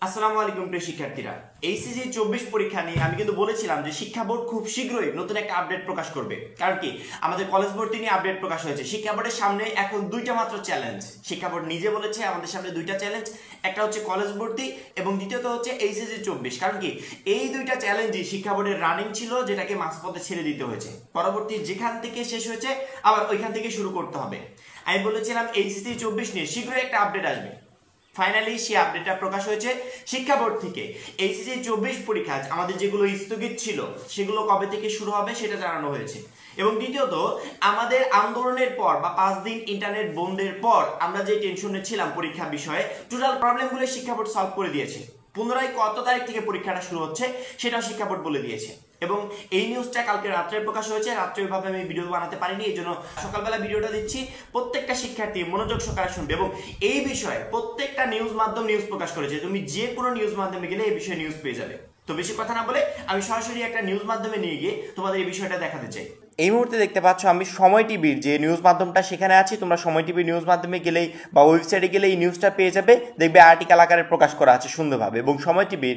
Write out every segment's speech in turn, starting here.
আসসালামু আলাইকুম প্রিয় শিক্ষার্থীরা, এইচএসসি 24 পরীক্ষা নিয়ে আমি কিন্তু বলেছিলাম যে শিক্ষা বোর্ড খুব শীঘ্রই নতুন একটা আপডেট প্রকাশ করবে। কারণ কি, আমাদের কলেজ ভর্তি নিয়ে আপডেট প্রকাশ হয়েছে। শিক্ষা বোর্ডের সামনে এখন দুইটা মাত্র চ্যালেঞ্জ। শিক্ষা বোর্ড নিজে বলেছে আমাদের সামনে দুইটা চ্যালেঞ্জ, একটা হচ্ছে কলেজ ভর্তি এবং দ্বিতীয়ত হচ্ছে এইচএসসি 24। কারণ কি, এই দুইটা চ্যালেঞ্জই শিক্ষা বোর্ডের রানিং ছিল, যেটাকে মাঝপথে ছেড়ে দিতে হয়েছে। পরবর্তী যেখান থেকে শেষ হয়েছে আবার ওইখান থেকে শুরু করতে হবে। আমি বলেছিলাম এইচএসসি 24 নিয়ে শীঘ্রই একটা আপডেট আসবে। ফাইনালি সেই আপডেটটা প্রকাশ হয়েছে শিক্ষা বোর্ড থেকে। এইচএসসি 24 পরীক্ষা আমাদের যেগুলো স্থগিত ছিল সেগুলো কবে থেকে শুরু হবে সেটা জানানো হয়েছে। এবং দ্বিতীয়ত, আমাদের আন্দোলনের পর বা 5 দিন ইন্টারনেট বন্ধের পর আমরা যে টেনশনে ছিলাম পরীক্ষা বিষয়ে, টোটাল প্রবলেমগুলো শিক্ষা বোর্ড সলভ করে দিয়েছে। পুনরায় কত তারিখ থেকে পরীক্ষাটা শুরু হচ্ছে সেটাও শিক্ষা বোর্ড বলে দিয়েছে। এবং এই নিউজটা কালকে রাত্রে প্রকাশ হয়েছে। রাত্রে ওইভাবে আমি ভিডিও বানাতে পারিনি, এই জন্য সকালবেলা ভিডিওটা দিচ্ছি। প্রত্যেকটা শিক্ষার্থী মনোযোগ সহকারে শুনবে এবং এই বিষয়ে প্রত্যেকটা নিউজ মাধ্যম নিউজ প্রকাশ করেছে। তুমি যে কোনো নিউজ মাধ্যমে গেলে এই বিষয়ে নিউজ পেয়ে যাবে। তো বেশি কথা না বলে আমি সরাসরি একটা নিউজ মাধ্যমে নিয়ে গিয়ে তোমাদের এই বিষয়টা দেখাতে চাই। এই মুহূর্তে দেখতে পাচ্ছ আমি সময় টিভির যে নিউজ মাধ্যমটা সেখানে আছি। তোমরা সময় টিভির নিউজ মাধ্যমে গেলেই বা ওয়েবসাইটে গেলে এই নিউজটা পেয়ে যাবে। দেখবে আর্টিকেল আকারে প্রকাশ করা আছে সুন্দরভাবে। এবং সময় টিভির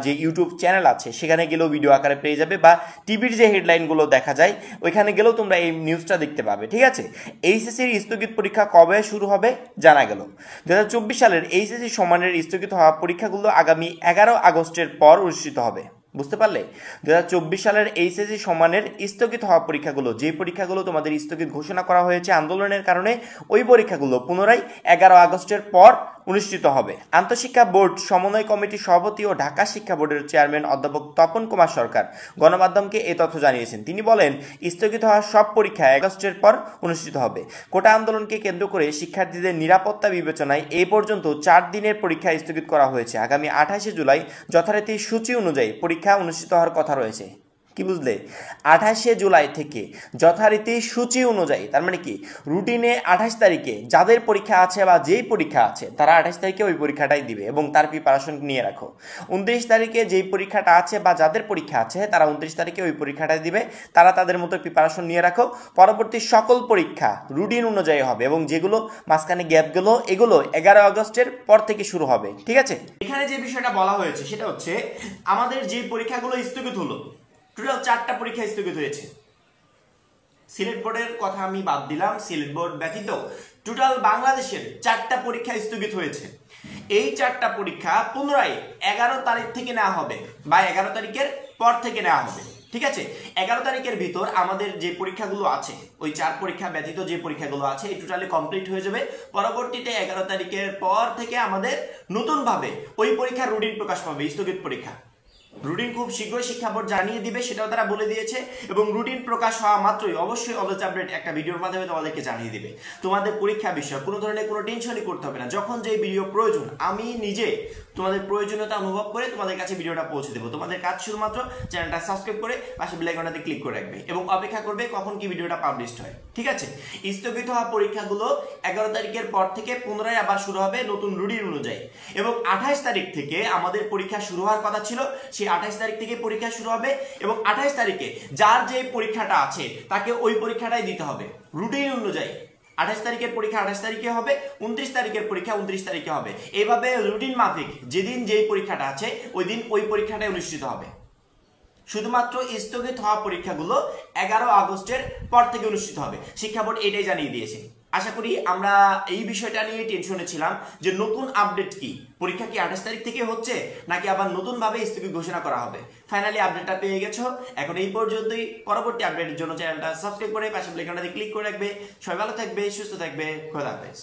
যে ইউটিউব চ্যানেল আছে সেখানে গেলেও ভিডিও আকারে পেয়ে যাবে, বা টিভির যে হেডলাইনগুলো দেখা যায় ওইখানে গেলেও তোমরা এই নিউজটা দেখতে পাবে। ঠিক আছে, এইচএসসির স্থগিত পরীক্ষা কবে শুরু হবে জানা গেল। 2024 সালের এইচএসসি সমানের স্থগিত হওয়া পরীক্ষাগুলো আগামী 11 আগস্টের পর অনুষ্ঠিত হবে। বুঝতে পারলে? 2024 সালের এইচএসসি সমানের স্থগিত হওয়া পরীক্ষাগুলো, যে পরীক্ষাগুলো তোমাদের স্থগিত ঘোষণা করা হয়েছে আন্দোলনের কারণে, ওই পরীক্ষাগুলো পুনরায় 11 আগস্টের পর অনুষ্ঠিত হবে। আন্তঃশিক্ষা বোর্ড সমন্বয় কমিটির সভাপতি ও ঢাকা শিক্ষা বোর্ডের চেয়ারম্যান অধ্যাপক তপন কুমার সরকার গণমাধ্যমকে এই তথ্য জানিয়েছেন। তিনি বলেন, স্থগিত হওয়া সব পরীক্ষা আগস্টের পর অনুষ্ঠিত হবে। কোটা আন্দোলনকে কেন্দ্র করে শিক্ষার্থীদের নিরাপত্তা বিবেচনায় এই পর্যন্ত 4 দিনের পরীক্ষা স্থগিত করা হয়েছে। আগামী 28 জুলাই যথারীতি সূচি অনুযায়ী পরীক্ষা অনুষ্ঠিত হওয়ার কথা রয়েছে। কি বুঝলে? 28 জুলাই থেকে যথারীতি সূচি অনুযায়ী, তার মানে কি, রুটিনে 28 তারিখে যাদের পরীক্ষা আছে বা যেই পরীক্ষা আছে তারা 28 তারিখে ওই পরীক্ষাটাই দিবে এবং তার প্রিপারেশন নিয়ে রাখো। 29 তারিখে যেই পরীক্ষাটা আছে বা যাদের পরীক্ষা আছে তারা 29 তারিখে ওই পরীক্ষাটাই দিবে। তারা তাদের মতো প্রিপারেশন নিয়ে রাখো। পরবর্তী সকল পরীক্ষা রুটিন অনুযায়ী হবে এবং যেগুলো মাঝখানে গ্যাপগুলো এগুলো 11 আগস্টের পর থেকে শুরু হবে। ঠিক আছে, এখানে যে বিষয়টা বলা হয়েছে সেটা হচ্ছে আমাদের যে পরীক্ষাগুলো স্থগিত হলো, টোটাল 4টা পরীক্ষা স্থগিত হয়েছে। সিলেট বোর্ডের কথা আমি বাদ দিলাম, সিলেট বোর্ড ব্যতীত টোটাল বাংলাদেশের 4টা পরীক্ষা স্থগিত হয়েছে। এই 4টা পরীক্ষা পুনরায় 11 তারিখ থেকে নেওয়া হবে বা 11 তারিখের পর থেকে নেওয়া হবে। ঠিক আছে, 11 তারিখের ভিতর আমাদের যে পরীক্ষাগুলো আছে, ওই 4 পরীক্ষা ব্যতীত যে পরীক্ষাগুলো আছে এই টোটালি কমপ্লিট হয়ে যাবে। পরবর্তীতে 11 তারিখের পর থেকে আমাদের নতুনভাবে ওই পরীক্ষার রুটিন প্রকাশ পাবে। স্থগিত পরীক্ষা রুটিন খুব শীঘ্রই শিক্ষা বোর্ড জানিয়ে দিবে, সেটাও তারা বলে দিয়েছে। এবং রুটিন প্রকাশ হওয়া মাত্রই অবশ্যই অলওয়েজ আপডেট একটা ভিডিওর মাধ্যমে তোমাদেরকে জানিয়ে দিবে। তোমাদের পরীক্ষা বিষয় কোনো ধরনের কোনো টেনশনই করতে হবে না। যখন যে ভিডিও প্রয়োজন আমি নিজে তোমাদের প্রয়োজনীয়তা অনুভব করে তোমাদের কাছে ভিডিওটা পৌঁছে দেবো। তোমাদের কাজ শুধুমাত্র চ্যানেলটা সাবস্ক্রাইব করে পাশে বেল আইকনটাতে ক্লিক করে রাখবে এবং অপেক্ষা করবে কখন কি ভিডিওটা পাবলিশড হয়। ঠিক আছে, স্থগিত হওয়া পরীক্ষাগুলো 11 তারিখের পর থেকে পুনরায় আবার শুরু হবে নতুন রুটিন অনুযায়ী। এবং 28 তারিখ থেকে আমাদের পরীক্ষা শুরু হওয়ার কথা ছিল, সেই 28 তারিখ থেকে পরীক্ষা শুরু হবে এবং 28 তারিখে যার যে পরীক্ষাটা আছে তাকে ওই পরীক্ষাটাই দিতে হবে রুটিন অনুযায়ী। 28 তারিখের পরীক্ষা 28 তারিখে হবে, 29 তারিখের পরীক্ষা 29 তারিখে হবে। এইভাবে রুটিন মাফিক যেদিন যেই পরীক্ষাটা আছে ওই দিন ওই পরীক্ষাটাই অনুষ্ঠিত হবে। শুধুমাত্র স্থগিত হওয়া পরীক্ষাগুলো 11 আগস্টের পর থেকে অনুষ্ঠিত হবে। শিক্ষা বোর্ড এটাই জানিয়ে দিয়েছে। আশা করি আমরা এই বিষয়টা নিয়ে টেনশনে ছিলাম যে নতুন আপডেট কি, পরীক্ষা কি 28 তারিখ থেকে হচ্ছে নাকি আবার নতুন ভাবে স্থগিত ঘোষণা করা হবে। ফাইনালি আপডেটটা পেয়ে গেছো। এখন এই পর্যন্তই। পরবর্তী আপডেটের জন্য চ্যানেলটা সাবস্ক্রাইব করে পাশে বেল আইকনটাতে ক্লিক করে রাখবে। সবাই ভালো থাকবে, সুস্থ থাকবে। খোদা হাফেজ।